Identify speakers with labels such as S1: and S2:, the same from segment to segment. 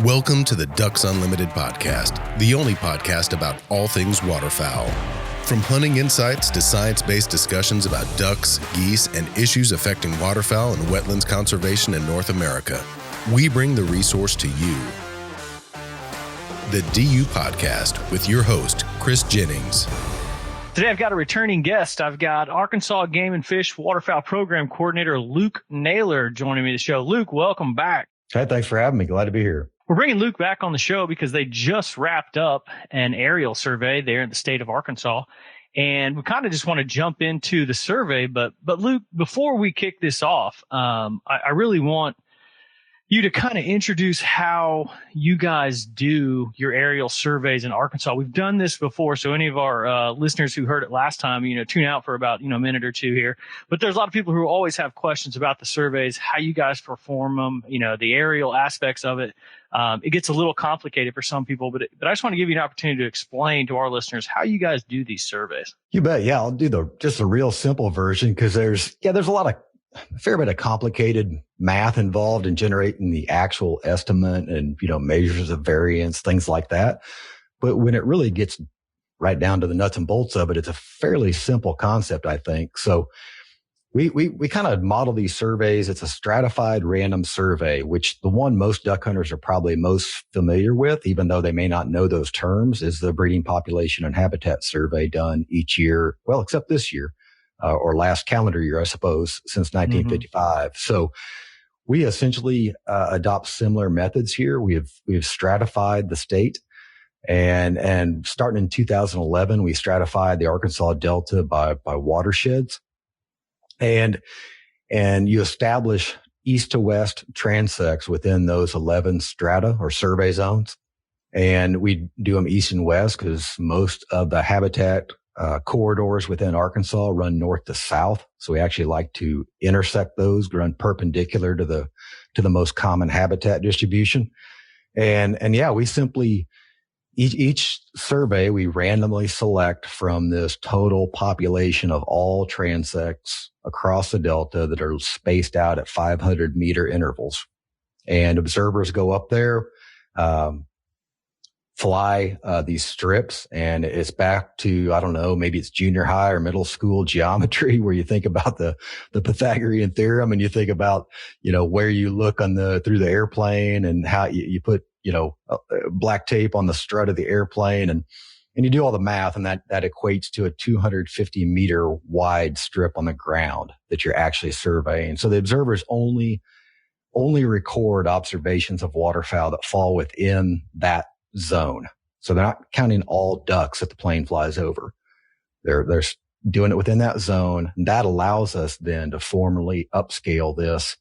S1: Welcome to the Ducks Unlimited podcast, the only podcast about all things waterfowl. From hunting insights to science-based discussions about ducks, geese, and issues affecting waterfowl and wetlands conservation in North America, we bring the resource to you. The DU Podcast with your host, Chris Jennings.
S2: Today I've got a returning guest. I've got Arkansas Game and Fish Waterfowl Program Coordinator Luke Naylor joining me to the show. Luke, welcome back.
S3: Hey, thanks for having me. Glad to be here.
S2: We're bringing Luke back on the show because they just wrapped up an aerial survey there in the state of Arkansas. And we kind of just want to jump into the survey. But Luke, before we kick this off, I really want you to kind of introduce how you guys do your aerial surveys in Arkansas. We've done this before, so any of our listeners who heard it last time, tune out for about a minute or two here. But there's a lot of people who always have questions about the surveys, how you guys perform them, the aerial aspects of it. It gets a little complicated for some people, but I just want to give you an opportunity to explain to our listeners how you guys do these surveys.
S3: You bet. Yeah, I'll do just a real simple version because there's a fair bit of complicated math involved in generating the actual estimate and, measures of variance, things like that. But when it really gets right down to the nuts and bolts of it, it's a fairly simple concept, I think. So we kind of model these surveys. It's a stratified random survey, which the one most duck hunters are probably most familiar with, even though they may not know those terms, is the breeding population and habitat survey done each year. Well, except this year. Or last calendar year, I suppose, since 1955. So we essentially adopt similar methods here. We've stratified the state, and starting in 2011, we stratified the Arkansas Delta by watersheds, and you establish east to west transects within those 11 strata or survey zones, and we do them east and west because most of the habitat corridors within Arkansas run north to south. So we actually like to intersect those, run perpendicular to the most common habitat distribution. And yeah, we simply, each survey, we randomly select from this total population of all transects across the Delta that are spaced out at 500 meter intervals. And observers go up there, fly these strips, and it's back to, I don't know, maybe it's junior high or middle school geometry where you think about the Pythagorean theorem and you think about, where you look through the airplane and how you put, black tape on the strut of the airplane and you do all the math, and that equates to a 250 meter wide strip on the ground that you're actually surveying. So the observers only record observations of waterfowl that fall within that zone. So they're not counting all ducks that the plane flies over. They're doing it within that zone. And that allows us then to formally upscale this,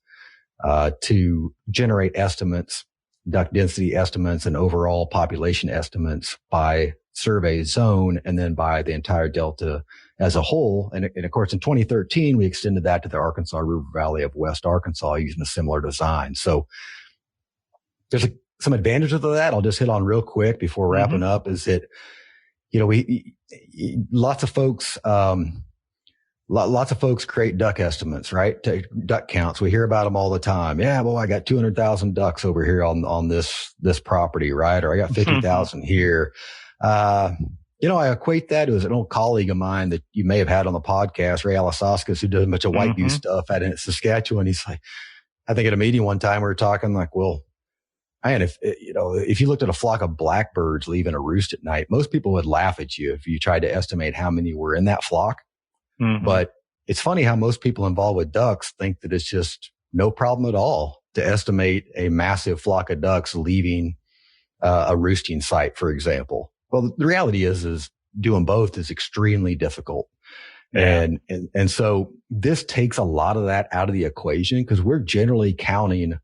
S3: to generate estimates, duck density estimates, and overall population estimates by survey zone, and then by the entire Delta as a whole. And of course, in 2013, we extended that to the Arkansas River Valley of West Arkansas using a similar design. So there's some advantages of that I'll just hit on real quick before wrapping up is that, lots of folks create duck estimates, right? Duck counts. We hear about them all the time. Yeah, well, I got 200,000 ducks over here on this property, right? Or I got 50,000 here. I equate that to an old colleague of mine that you may have had on the podcast, Ray Alasauskas, who does a bunch of whiteview stuff out in Saskatchewan. He's like, I think at a meeting one time we were talking like, well, man, if you looked at a flock of blackbirds leaving a roost at night, most people would laugh at you if you tried to estimate how many were in that flock. But it's funny how most people involved with ducks think that it's just no problem at all to estimate a massive flock of ducks leaving a roosting site, for example. Well, the reality is doing both is extremely difficult. Yeah. And so this takes a lot of that out of the equation because we're generally counting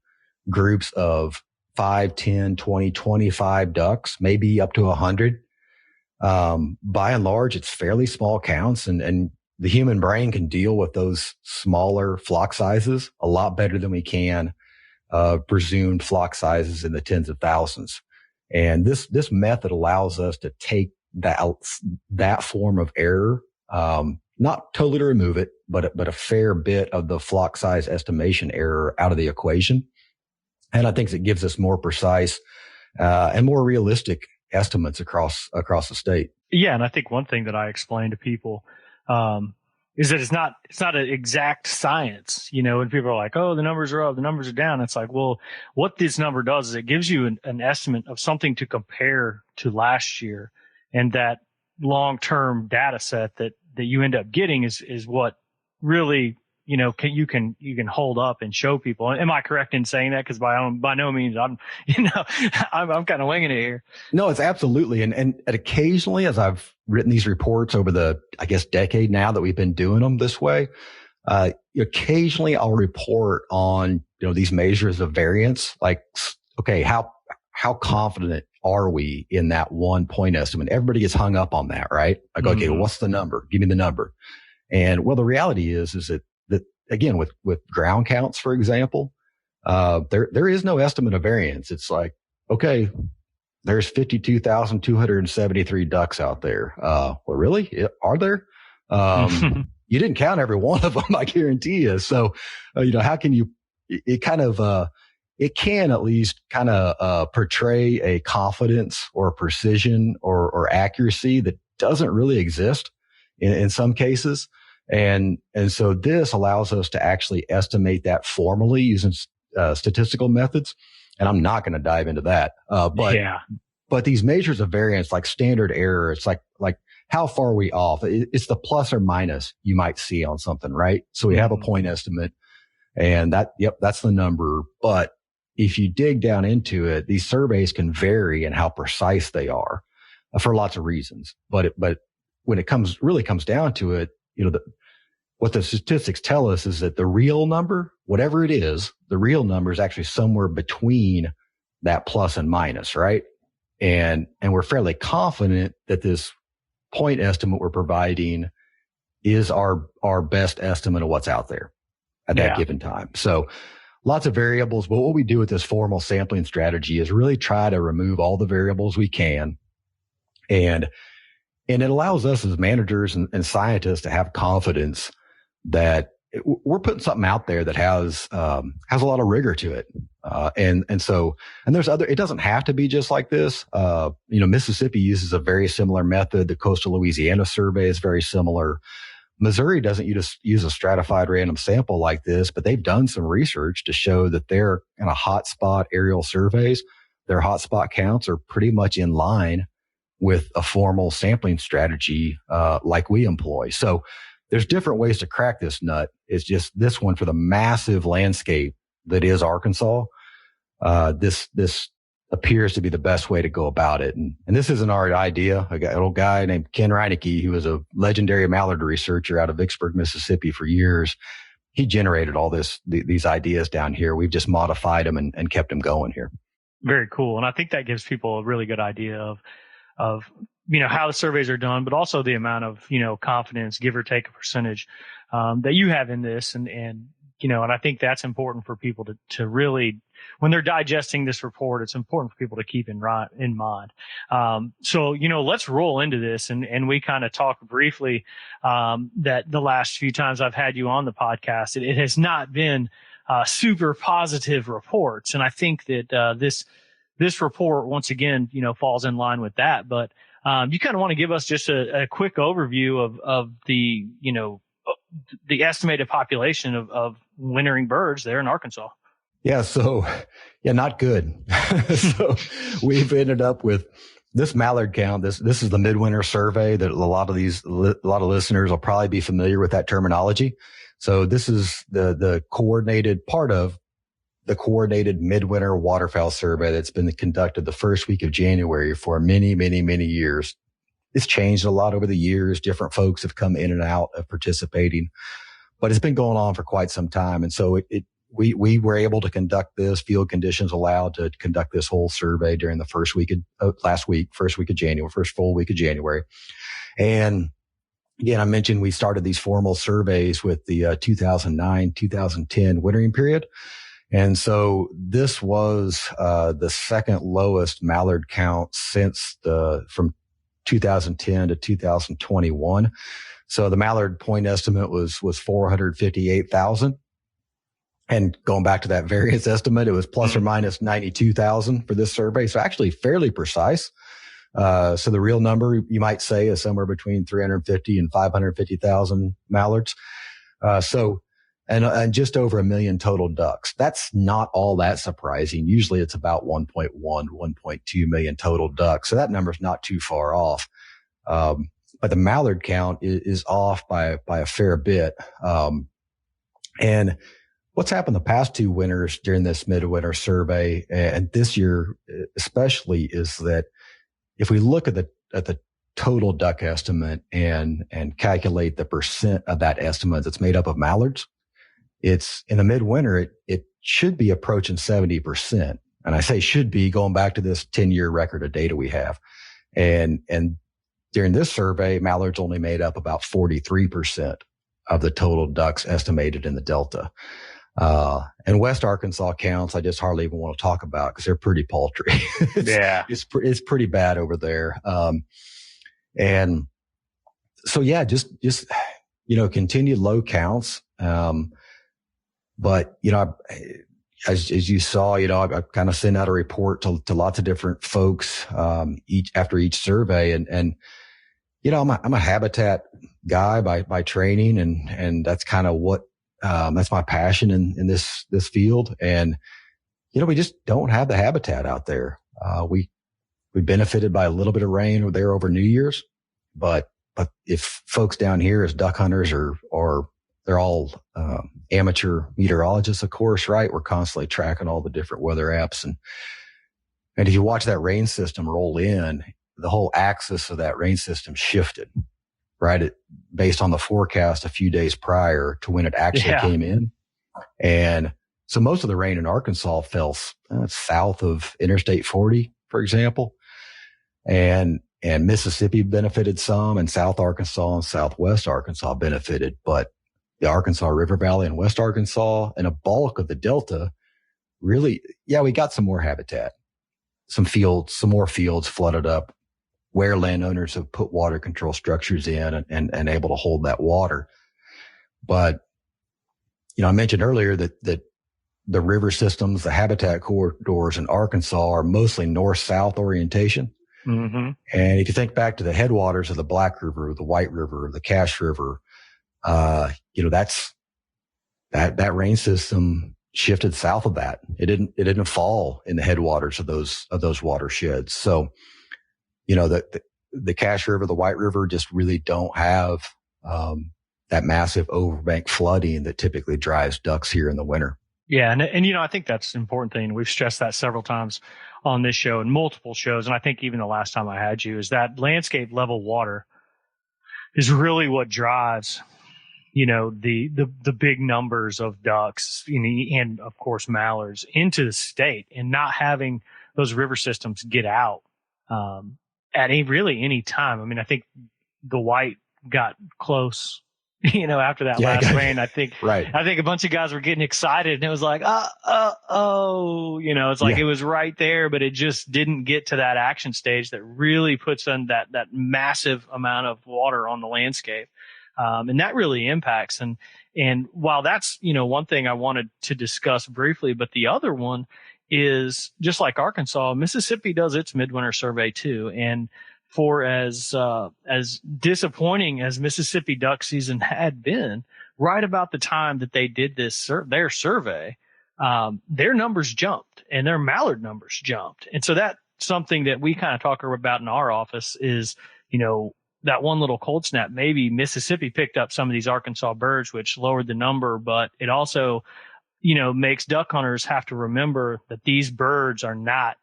S3: groups of 5, 10, 20, 25 ducks, maybe up to 100. By and large, it's fairly small counts, and the human brain can deal with those smaller flock sizes a lot better than we can presumed flock sizes in the tens of thousands. And this method allows us to take that form of error, not totally to remove it, but a fair bit of the flock size estimation error out of the equation. And I think it gives us more precise and more realistic estimates across the state.
S2: Yeah, and I think one thing that I explain to people is that it's not an exact science. When people are like, "Oh, the numbers are up, the numbers are down," it's like, well, what this number does is it gives you an estimate of something to compare to last year, and that long-term data set that you end up getting is what really you can hold up and show people. Am I correct in saying that? Because by no means I'm I'm kind of winging it here.
S3: No, it's absolutely. And occasionally, as I've written these reports over the, I guess, decade now that we've been doing them this way, occasionally I'll report on, these measures of variance. Like, okay, how confident are we in that 1 point estimate? Everybody gets hung up on that, right? Like, okay, well, what's the number? Give me the number. And well, the reality is that again, with ground counts, for example, there is no estimate of variance. It's like, okay, there's 52,273 ducks out there. Well, really? Are there? You didn't count every one of them, I guarantee you. So, how can you, it can at least kind of portray a confidence or precision or accuracy that doesn't really exist in some cases. And so this allows us to actually estimate that formally using statistical methods. And I'm not going to dive into that. But these measures of variance, like standard error, it's like how far are we off? It's the plus or minus you might see on something, right? So we have a point estimate, and that's the number. But if you dig down into it, these surveys can vary in how precise they are for lots of reasons. But when it comes down to it, what the statistics tell us is that the real number, whatever it is, the real number is actually somewhere between that plus and minus, right? And we're fairly confident that this point estimate we're providing is our best estimate of what's out there at that given time. So lots of variables, but what we do with this formal sampling strategy is really try to remove all the variables we can. And it allows us as managers and scientists to have confidence that we're putting something out there that has a lot of rigor to it. And there's it doesn't have to be just like this. Mississippi uses a very similar method. The coastal Louisiana survey is very similar. Missouri doesn't use a stratified random sample like this, but they've done some research to show that their kind of hotspot aerial surveys, their hotspot counts are pretty much in line with a formal sampling strategy like we employ. So there's different ways to crack this nut. It's just this one for the massive landscape that is Arkansas. This appears to be the best way to go about it. And this isn't our idea. An old guy named Ken Reinecke, who was a legendary mallard researcher out of Vicksburg, Mississippi for years. He generated all these ideas down here. We've just modified them and kept them going here.
S2: Very cool. And I think that gives people a really good idea of how the surveys are done, but also the amount of, confidence, give or take a percentage, that you have in this. And I think that's important for people to really, when they're digesting this report, it's important for people to keep in mind. So, let's roll into this and we kind of talk briefly, that the last few times I've had you on the podcast, it has not been, super positive reports. And I think that, this report, once again, falls in line with that. But you kind of want to give us just a quick overview of the, the estimated population of wintering birds there in Arkansas.
S3: Yeah. So, not good. So we've ended up with this mallard count. This is the midwinter survey that a lot of listeners will probably be familiar with that terminology. So this is the coordinated part of the coordinated midwinter waterfowl survey that's been conducted the first week of January for many, many, many years. It's changed a lot over the years. Different folks have come in and out of participating, but it's been going on for quite some time. And so we were able to conduct this, field conditions allowed to conduct this whole survey during the first week of first full week of January. And again, I mentioned we started these formal surveys with the 2009, 2010 wintering period. And so this was the second lowest mallard count from 2010 to 2021. So the mallard point estimate was 458,000. And going back to that variance estimate, it was plus or minus 92,000 for this survey. So actually fairly precise. So the real number you might say is somewhere between 350 and 550,000 mallards. And just over 1 million total ducks. That's not all that surprising. Usually it's about 1.1, 1.2 million total ducks. So that number's not too far off. But the mallard count is off by a fair bit. And what's happened the past 2 winters during this midwinter survey, and this year especially, is that if we look at the total duck estimate and calculate the percent of that estimate that's made up of mallards, it's in the midwinter, it should be approaching 70%. And I say should be, going back to this 10-year record of data we have. And during this survey, mallards only made up about 43% of the total ducks estimated in the Delta. And West Arkansas counts, I just hardly even want to talk about because they're pretty paltry. It's pretty bad over there. And so, yeah, just, continued low counts. But, as you saw, I kind of sent out a report to lots of different folks, after each survey. And, I'm a habitat guy by training, and that's kind of what, that's my passion in this field. And, we just don't have the habitat out there. We benefited by a little bit of rain there over New Year's, but if folks down here as duck hunters or they're all, amateur meteorologists, of course, right? We're constantly tracking all the different weather apps. And if you watch that rain system roll in, the whole axis of that rain system shifted, right? Based on the forecast a few days prior to when it actually came in. And so most of the rain in Arkansas fell south of Interstate 40, for example. And Mississippi benefited some, and South Arkansas and Southwest Arkansas benefited, but the Arkansas River Valley and West Arkansas and a bulk of the Delta really, we got some more habitat, some more fields flooded up where landowners have put water control structures in and able to hold that water. But, I mentioned earlier that the river systems, the habitat corridors in Arkansas are mostly north-south orientation. Mm-hmm. And if you think back to the headwaters of the Black River, the White River, the Cache River, that rain system shifted south of that. It didn't fall in the headwaters of those watersheds. So, the Cache River, the White River just really don't have, that massive overbank flooding that typically drives ducks here in the winter.
S2: Yeah. And I think that's an important thing. We've stressed that several times on this show and multiple shows. And I think even the last time I had you, is that landscape level water is really what drives, the big numbers of ducks and of course mallards into the state, and not having those river systems get out, at any time. I mean, I think the white got close, after that last rain. I think a bunch of guys were getting excited, and it was like, it's like it was right there, but it just didn't get to that action stage that really puts on that massive amount of water on the landscape. And that really impacts. And while that's, one thing I wanted to discuss briefly, but the other one is, just like Arkansas, Mississippi does its midwinter survey too. And for as disappointing as Mississippi duck season had been, right about the time that they did their survey, their numbers jumped and their mallard numbers jumped. And so that's something that we kind of talk about in our office is, that one little cold snap. Maybe Mississippi picked up some of these Arkansas birds, which lowered the number, but it also, makes duck hunters have to remember that these birds are not,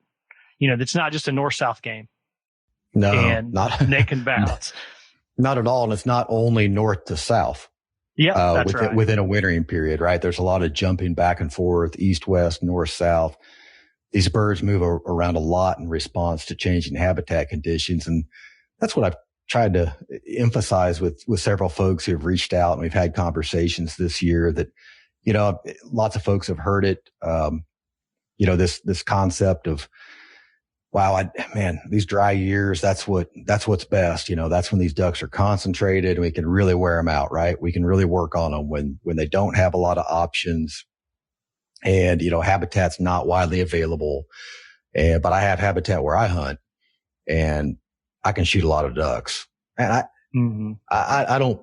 S2: it's not just a north-south game.
S3: No,
S2: and they can bounce.
S3: Not at all. And it's not only north to south.
S2: Yeah, that's right.
S3: Within a wintering period, right? There's a lot of jumping back and forth, east, west, north, south. These birds move around a lot in response to changing habitat conditions. And that's what I've tried to emphasize with several folks who have reached out, and we've had conversations this year that, lots of folks have heard it. This concept of, wow, these dry years, that's what's best. That's when these ducks are concentrated and we can really wear them out, right? We can really work on them when they don't have a lot of options. and, habitat's not widely available. But I have habitat where I hunt, and I can shoot a lot of ducks. And I don't,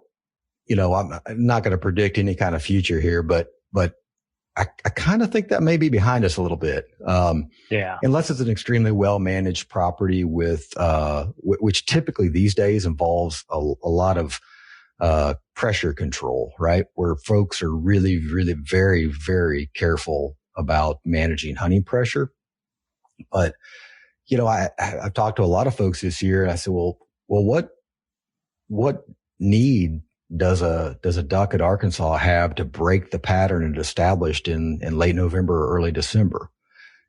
S3: I'm not going to predict any kind of future here, but I kind of think that may be behind us a little bit. Unless it's an extremely well managed property with, which typically these days involves a lot of, pressure control, right? Where folks are really, really very, very careful about managing hunting pressure. But, I've talked to a lot of folks this year, and I said, well, what need does a duck at Arkansas have to break the pattern it established in late November or early December?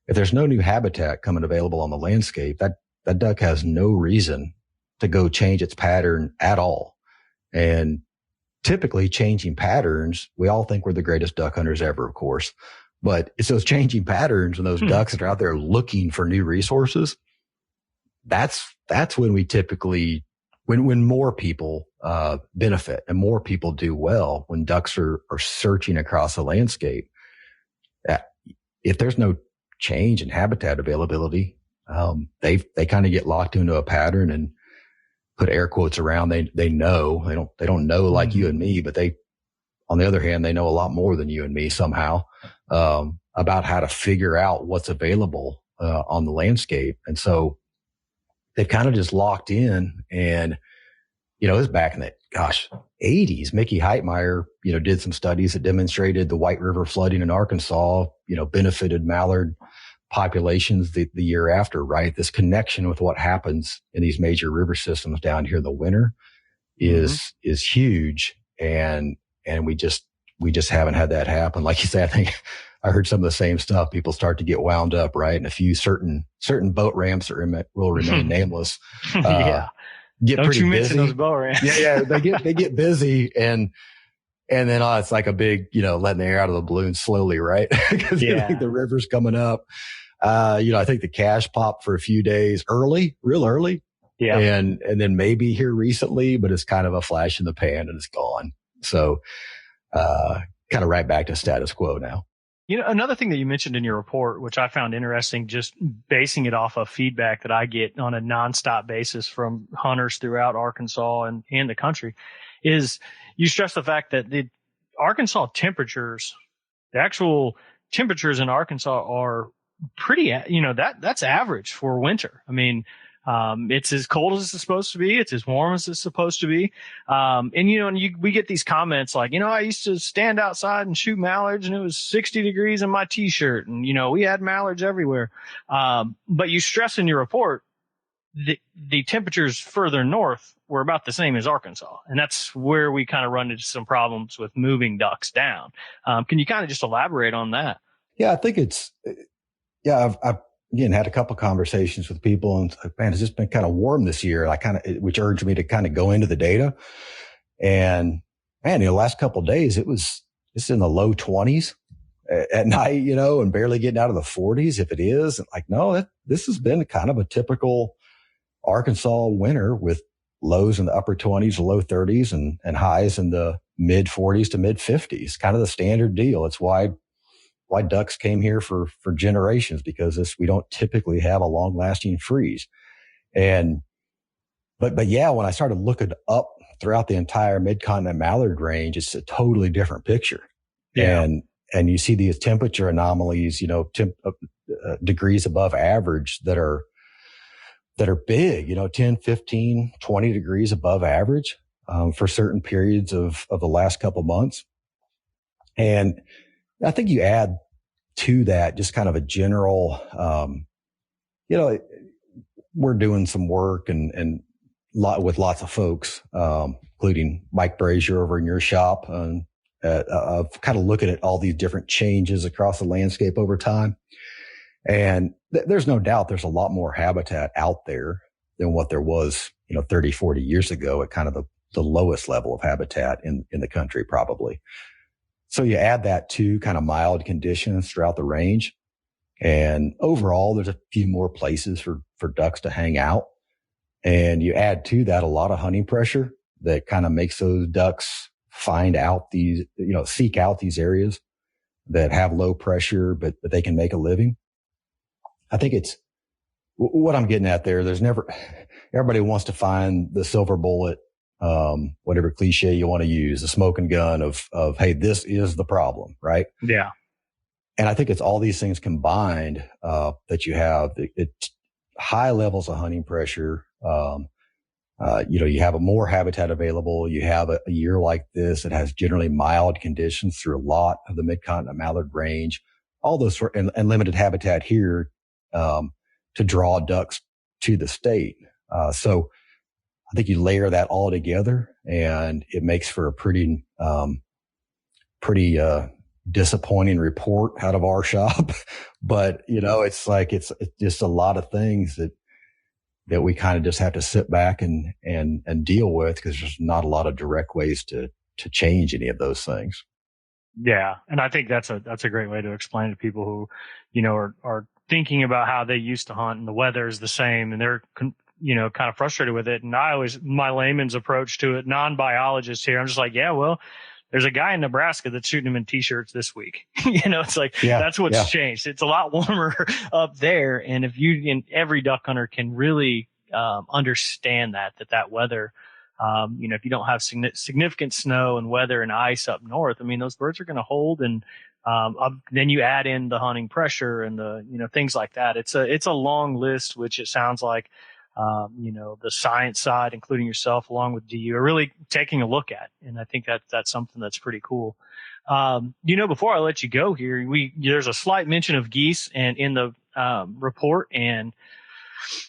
S3: If there's no new habitat coming available on the landscape, that duck has no reason to go change its pattern at all. And typically changing patterns, we all think we're the greatest duck hunters ever, of course, but it's those changing patterns and those ducks that are out there looking for new resources. That's when we typically, when more people, benefit and more people do well, when ducks are searching across the landscape. If there's no change in habitat availability, they kind of get locked into a pattern and put air quotes around. They know, they don't know like you and me, but on the other hand, they know a lot more than you and me somehow, about how to figure out what's available, on the landscape. And so they've kind of just locked in, and, it was back in the, 80s. Mickey Heitmeyer, did some studies that demonstrated the White River flooding in Arkansas, benefited mallard populations the year after, right? This connection with what happens in these major river systems down here in the winter is huge. And we just haven't had that happen. Like you say, I think I heard some of the same stuff. People start to get wound up, right? And a few certain boat ramps that will remain nameless. Get
S2: Don't
S3: pretty
S2: you
S3: busy.
S2: mention those boat ramps.
S3: Yeah. They get busy, and then it's like a big, letting the air out of the balloon slowly, right? Because the river's coming up. I think the cash popped for a few days real early. Yeah. And then maybe here recently, but it's kind of a flash in the pan and it's gone. So, kind of right back to status quo now.
S2: Another thing that you mentioned in your report, which I found interesting, just basing it off of feedback that I get on a nonstop basis from hunters throughout Arkansas and the country, is you stress the fact that the Arkansas temperatures, the actual temperatures in Arkansas are pretty, that's average for winter. I mean, it's as cold as it's supposed to be. It's as warm as it's supposed to be. We get these comments like, I used to stand outside and shoot mallards and it was 60 degrees in my t-shirt, and, we had mallards everywhere. But you stress in your report, the temperatures further north were about the same as Arkansas. And that's where we kind of run into some problems with moving ducks down. Can you kind of just elaborate on that?
S3: Yeah, I think I've again had a couple of conversations with people, and man, it's just been kind of warm this year. Which urged me to kind of go into the data. And man, the last couple of days, it's in the low 20s at night, and barely getting out of the 40s if it is. And no, this has been kind of a typical Arkansas winter with lows in the upper 20s, low 30s, and highs in the mid 40s to mid 50s, kind of the standard deal. It's why ducks came here for generations, because we don't typically have a long lasting freeze. But yeah, when I started looking up throughout the entire mid-continent mallard range, it's a totally different picture. Yeah. And you see these temperature anomalies, degrees above average that are big, 10, 15, 20 degrees above average, for certain periods of the last couple months. And I think you add to that just kind of a general, we're doing some work and with lots of folks, including Mike Brazier over in your shop, of kind of looking at all these different changes across the landscape over time. And there's no doubt there's a lot more habitat out there than what there was, 30, 40 years ago at kind of the lowest level of habitat in the country, probably. So you add that to kind of mild conditions throughout the range. And overall, there's a few more places for ducks to hang out. And you add to that a lot of hunting pressure that kind of makes those ducks find out seek out these areas. that have low pressure, but they can make a living. I think it's what I'm getting at there. Everybody wants to find the silver bullet, whatever cliche you want to use, the smoking gun of, hey, this is the problem, right?
S2: Yeah.
S3: And I think it's all these things combined, that you have high levels of hunting pressure. You have a more habitat available. You have a year like this that has generally mild conditions through a lot of the mid-continent mallard range, all those and limited habitat here, to draw ducks to the state. So I think you layer that all together and it makes for a pretty disappointing report out of our shop. But, it's like, it's just a lot of things that we kind of just have to sit back and deal with, because there's not a lot of direct ways to change any of those things.
S2: Yeah. And I think that's a great way to explain to people who, are thinking about how they used to hunt and the weather is the same and they're, kind of frustrated with it. And my layman's approach to it, non-biologist here, I'm just like, yeah, well, there's a guy in Nebraska that's shooting them in t-shirts this week. It's like, that's what's changed. It's a lot warmer up there. And and every duck hunter can really, understand that weather, if you don't have significant snow and weather and ice up north, those birds are going to hold. And, then you add in the hunting pressure and the, things like that. It's a long list, which it sounds like, the science side, including yourself, along with DU, are really taking a look at. And I think that's something that's pretty cool. Before I let you go here, there's a slight mention of geese and in the report, and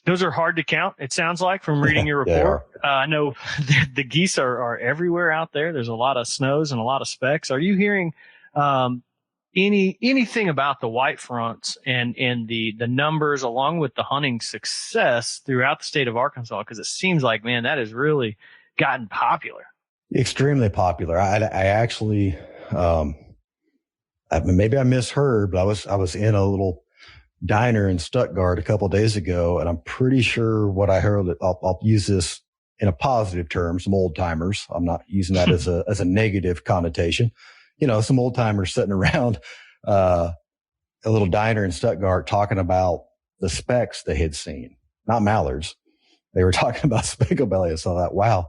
S2: those are hard to count, it sounds like, from reading your report. I know the geese are everywhere out there. There's a lot of snows and a lot of specks. Are you hearing anything about the white fronts and the numbers along with the hunting success throughout the state of Arkansas? Because it seems like, man, that has really gotten popular.
S3: Extremely popular. I actually, maybe I misheard, but I was in a little diner in Stuttgart a couple of days ago, and I'm pretty sure what I heard, I'll use this in a positive term, some old timers. I'm not using that as a negative connotation. Some old timers sitting around a little diner in Stuttgart talking about the specks they had seen, not mallards. They were talking about specklebelly. So I thought, wow,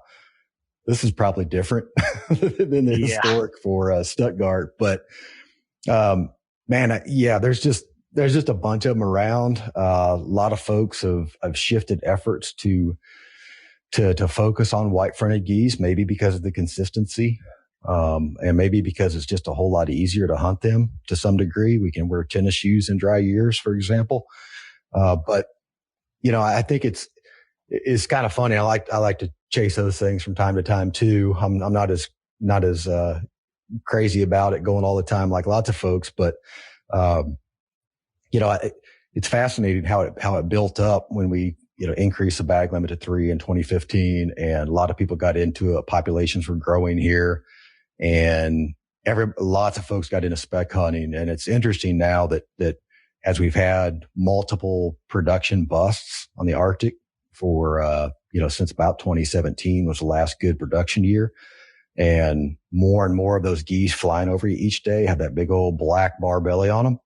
S3: this is probably different than the historic for Stuttgart. But there's just a bunch of them around. A lot of folks have shifted efforts to focus on white-fronted geese, maybe because of the consistency. And maybe because it's just a whole lot easier to hunt them to some degree. We can wear tennis shoes in dry years, for example. But I think it's kind of funny. I like to chase those things from time to time too. I'm not as crazy about it going all the time like lots of folks, but, it's fascinating how it built up when we, increased the bag limit to 3 in 2015. And a lot of people got into it. Populations were growing here. And lots of folks got into spec hunting. And it's interesting now that as we've had multiple production busts on the Arctic for, since about 2017 was the last good production year. And more of those geese flying over you each day have that big old black bar belly on them.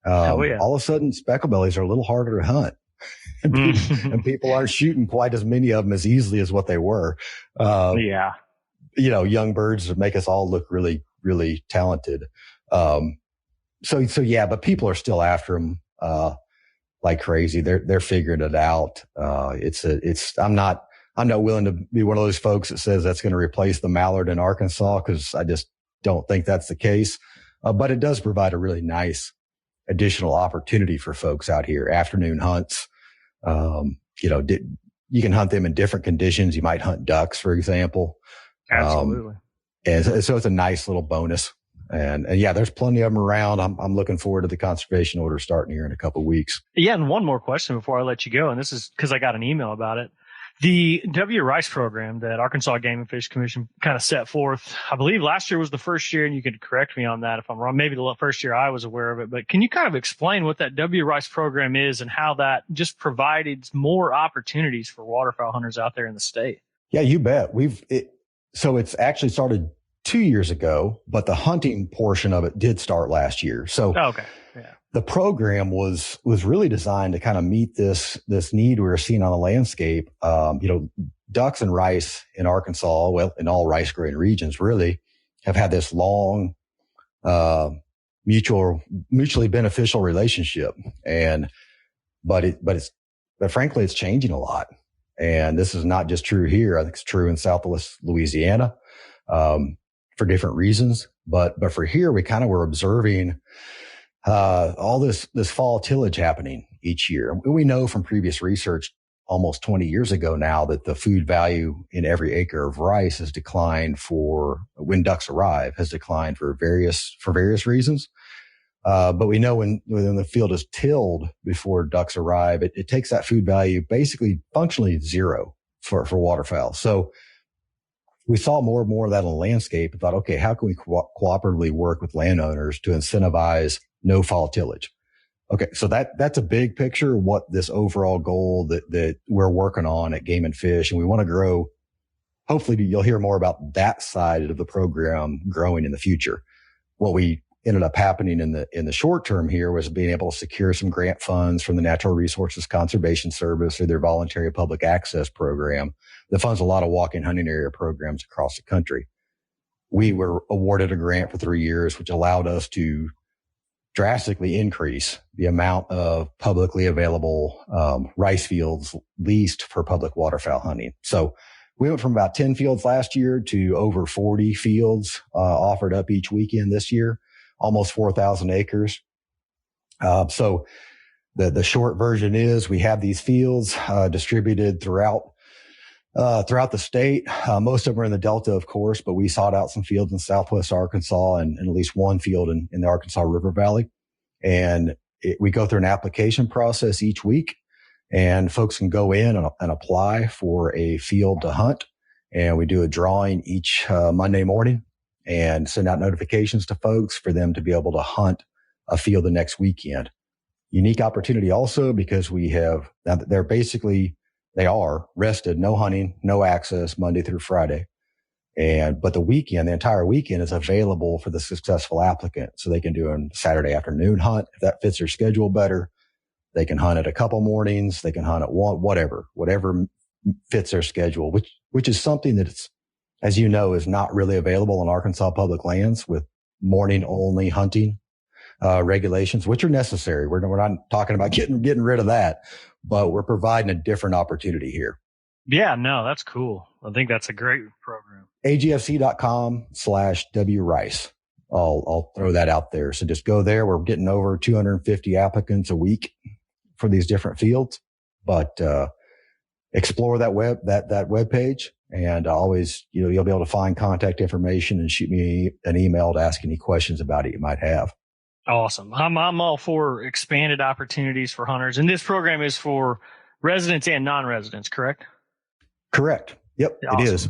S3: All of a sudden, specklebellies are a little harder to hunt. and people aren't shooting quite as many of them as easily as what they were. Young birds that make us all look really, really talented. But people are still after them, like crazy. They're figuring it out. I'm not willing to be one of those folks that says that's going to replace the mallard in Arkansas, because I just don't think that's the case. But it does provide a really nice additional opportunity for folks out here. Afternoon hunts, you can hunt them in different conditions. You might hunt ducks, for example.
S2: Absolutely.
S3: And so it's a nice little bonus. And there's plenty of them around. I'm looking forward to the conservation order starting here in a couple of weeks.
S2: Yeah. And one more question before I let you go. And this is because I got an email about it. The W. Rice program that Arkansas Game and Fish Commission kind of set forth, I believe last year was the first year, and you could correct me on that if I'm wrong. Maybe the first year I was aware of it, but can you kind of explain what that W. Rice program is and how that just provided more opportunities for waterfowl hunters out there in the state?
S3: Yeah, you bet. So it's actually started 2 years ago, but the hunting portion of it did start last year. So
S2: okay. Yeah.
S3: The program was really designed to kind of meet this need we were seeing on the landscape. Ducks and rice in Arkansas, well, in all rice growing regions really, have had this long, mutually beneficial relationship. But frankly, it's changing a lot. And this is not just true here. I think it's true in Southwest Louisiana, for different reasons. But for here, we kind of were observing, all this fall tillage happening each year. We know from previous research almost 20 years ago now that the food value in every acre of rice has declined when ducks arrive, has declined for various reasons. But we know when the field is tilled before ducks arrive, it takes that food value basically functionally zero for waterfowl. So we saw more and more of that on the landscape and thought, okay, how can we cooperatively work with landowners to incentivize no fall tillage? Okay. So that's a big picture, what this overall goal that we're working on at Game and Fish. And we want to grow. Hopefully you'll hear more about that side of the program growing in the future. What we ended up happening in the short term here was being able to secure some grant funds from the Natural Resources Conservation Service or their voluntary public access program that funds a lot of walk-in hunting area programs across the country. We were awarded a grant for 3 years, which allowed us to drastically increase the amount of publicly available rice fields leased for public waterfowl hunting. So we went from about 10 fields last year to over 40 fields offered up each weekend this year, almost 4,000 acres. So the short version is we have these fields distributed throughout the state. Most of them are in the Delta, of course, but we sought out some fields in Southwest Arkansas and at least one field in the Arkansas River Valley. And we go through an application process each week, and folks can go in and apply for a field to hunt. And we do a drawing each Monday morning and send out notifications to folks for them to be able to hunt a field the next weekend. Unique opportunity also because they are rested, no hunting, no access Monday through Friday. But the entire weekend is available for the successful applicant. So they can do a Saturday afternoon hunt. If that fits their schedule better, they can hunt at a couple mornings. They can hunt at one, whatever fits their schedule, which is something that's, as you know, is not really available on Arkansas public lands with morning only hunting, regulations, which are necessary. We're not talking about getting rid of that, but we're providing a different opportunity here.
S2: Yeah, no, that's cool. I think that's a great program.
S3: agfc.com/wrice. I'll throw that out there. So just go there. We're getting over 250 applicants a week for these different fields, but, explore that web page, and always, you'll be able to find contact information and shoot me an email to ask any questions about it you might have.
S2: Awesome. I'm all for expanded opportunities for hunters. And this program is for residents and non-residents, correct?
S3: Correct. Yep. Awesome. It is.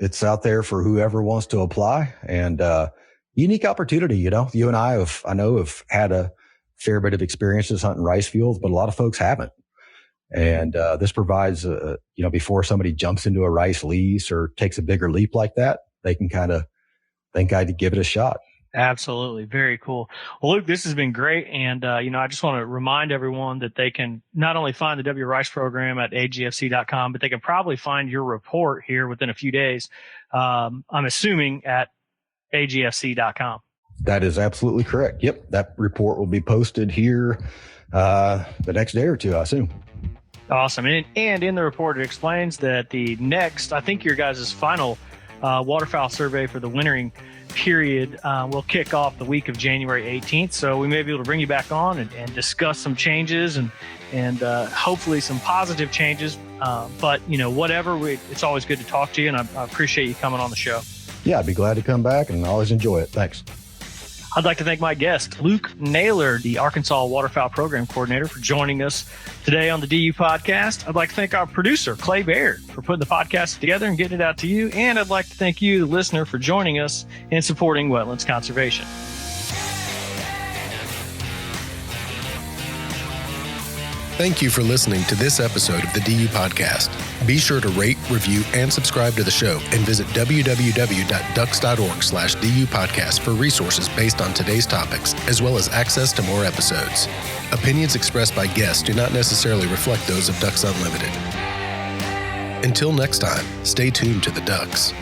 S3: It's out there for whoever wants to apply, and, unique opportunity. You and I have had a fair bit of experiences hunting rice fields, but a lot of folks haven't. And, this provides, before somebody jumps into a rice lease or takes a bigger leap like that, they can kind of think I'd give it a shot.
S2: Absolutely. Very cool. Well, Luke, this has been great. And, I just want to remind everyone that they can not only find the W Rice program at agfc.com, but they can probably find your report here within a few days. I'm assuming at agfc.com.
S3: That is absolutely correct. Yep. That report will be posted here, the next day or two, I assume.
S2: Awesome. And in the report, it explains that the next, I think your guys' final waterfowl survey for the wintering period will kick off the week of January 18th. So we may be able to bring you back on and discuss some changes and hopefully some positive changes. But, whatever, it's always good to talk to you, and I appreciate you coming on the show. Yeah,
S3: I'd be glad to come back, and I always enjoy it. Thanks.
S2: I'd like to thank my guest, Luke Naylor, the Arkansas Waterfowl Program Coordinator, for joining us today on the DU Podcast. I'd like to thank our producer, Clay Baird, for putting the podcast together and getting it out to you. And I'd like to thank you, the listener, for joining us in supporting wetlands conservation.
S1: Thank you for listening to this episode of the DU Podcast. Be sure to rate, review, and subscribe to the show and visit www.ducks.org/DU Podcast for resources based on today's topics, as well as access to more episodes. Opinions expressed by guests do not necessarily reflect those of Ducks Unlimited. Until next time, stay tuned to the Ducks.